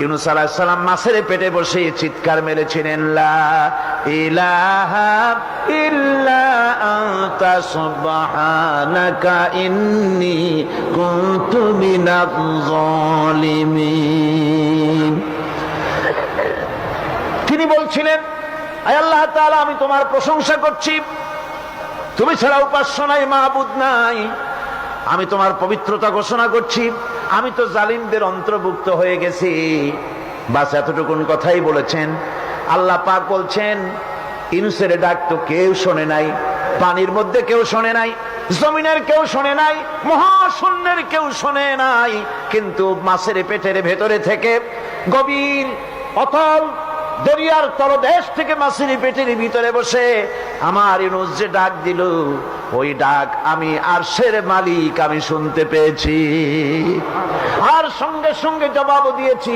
ইউনূস আলাইহিস সালাম মাছের পেটে বসে চিৎকার মেরেছিলেন, লা ইলাহা ইল্লা আনতা সুবহানাকা ইন্নী কুনতু মিনাজ জালিমিন। তিনি বলছিলেন, আয় আল্লাহ তাআলা, আমি তোমার প্রশংসা করছি, তুমি ছাড়া উপাস্য নাই, মাবুদ নাই। আমি তোমার পবিত্রতা ঘোষণা করছি, আমি তো জালিমদের অন্তর্ভুক্ত হয়ে গেছি। বাস এতটুকুন কথাই বলেছেন। আল্লাহ পাক বলছেন, ইউনূসের ডাক তো কেউ শোনে নাই, পানির মধ্যে কেউ শোনে নাই, জমিনের কেউ শোনে নাই, মহাশূন্যের কেউ শোনে নাই, কিন্তু মাছের পেটের ভেতরে থেকে গভীর অতল দরিয়ার তলদেশ থেকে মাছের পেটের ভিতরে বসে আমার ইউনূস যে ডাক দিল, ওই ডাক আমি আরশের মালিক আমি শুনতে পেয়েছি, আর সঙ্গে সঙ্গে জবাব দিয়েছি।